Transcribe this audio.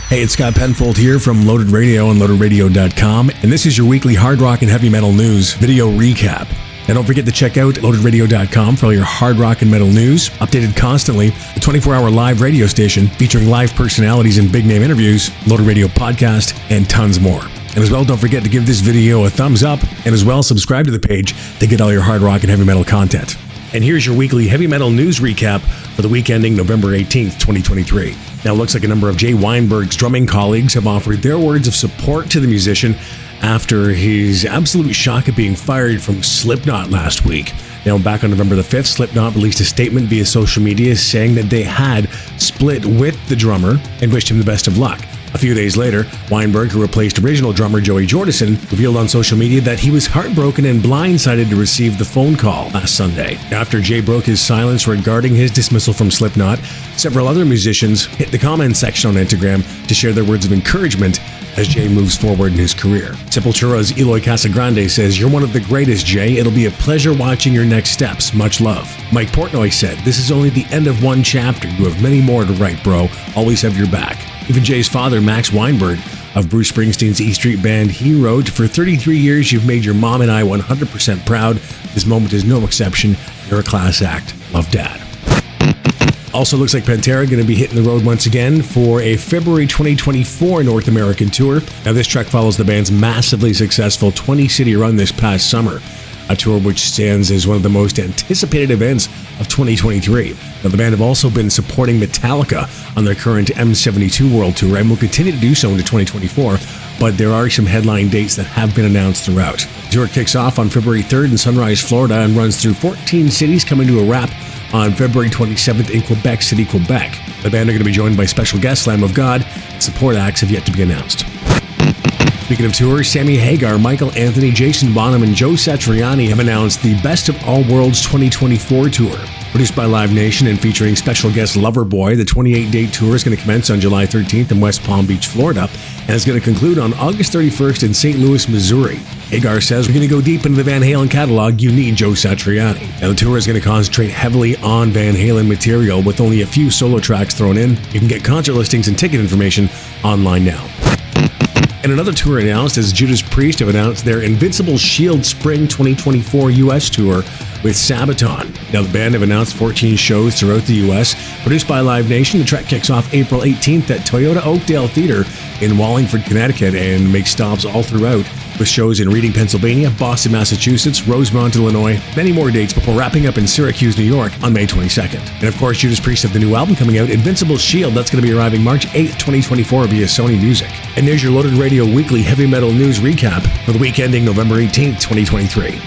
Hey, it's Scott Penfold here from Loaded Radio and LoadedRadio.com, and this is your weekly hard rock and heavy metal news video recap. And don't forget to check out LoadedRadio.com for all your hard rock and metal news, updated constantly, the 24-hour live radio station featuring live personalities and big-name interviews, Loaded Radio podcast, and tons more. And as well, don't forget to give this video a thumbs up, and as well, subscribe to the page to get all your hard rock and heavy metal content. And here's your weekly heavy metal news recap for the week ending November 18th, 2023. Now, it looks like a number of Jay Weinberg's drumming colleagues have offered their words of support to the musician after his absolute shock at being fired from Slipknot last week. Now, back on November the 5th, Slipknot released a statement via social media saying that they had split with the drummer and wished him the best of luck. A few days later, Weinberg, who replaced original drummer Joey Jordison, revealed on social media that he was heartbroken and blindsided to receive the phone call last Sunday. After Jay broke his silence regarding his dismissal from Slipknot, several other musicians hit the comment section on Instagram to share their words of encouragement as Jay moves forward in his career. Sepultura's Eloy Casagrande says, "You're one of the greatest, Jay. It'll be a pleasure watching your next steps. Much love." Mike Portnoy said, "This is only the end of one chapter. You have many more to write, bro. Always have your back." Even Jay's father, Max Weinberg, of Bruce Springsteen's E Street Band, he wrote, "For 33 years, you've made your mom and I 100% proud. This moment is no exception. You're a class act. Love, Dad." Also looks like Pantera going to be hitting the road once again for a February 2024 North American tour. Now, this track follows the band's massively successful 20-city run this past summer, a tour which stands as one of the most anticipated events of 2023. Now, the band have also been supporting Metallica on their current M72 World Tour and will continue to do so into 2024, but there are some headline dates that have been announced throughout. The tour kicks off on February 3rd in Sunrise, Florida, and runs through 14 cities, coming to a wrap on February 27th in Quebec City, Quebec. The band are going to be joined by special guest Lamb of God. Support acts have yet to be announced. Speaking of tours, Sammy Hagar, Michael Anthony, Jason Bonham, and Joe Satriani have announced the Best of All Worlds 2024 tour. Produced by Live Nation and featuring special guest Loverboy, the 28-date tour is going to commence on July 13th in West Palm Beach, Florida, and is going to conclude on August 31st in St. Louis, Missouri. Hagar says, "We're going to go deep into the Van Halen catalog. You need Joe Satriani." Now, the tour is going to concentrate heavily on Van Halen material with only a few solo tracks thrown in. You can get concert listings and ticket information online now. And another tour announced as Judas Priest have announced their Invincible Shield Spring 2024 U.S. tour with Sabaton. Now, the band have announced 14 shows throughout the U.S. Produced by Live Nation, the trek kicks off April 18th at Toyota Oakdale Theater in Wallingford, Connecticut, and makes stops all throughout, with shows in Reading, Pennsylvania, Boston, Massachusetts, Rosemont, Illinois, many more dates before wrapping up in Syracuse, New York on May 22nd. And of course, Judas Priest have the new album coming out, Invincible Shield. That's going to be arriving March 8th, 2024 via Sony Music. And there's your Loaded Radio weekly heavy metal news recap for the week ending November 18th, 2023.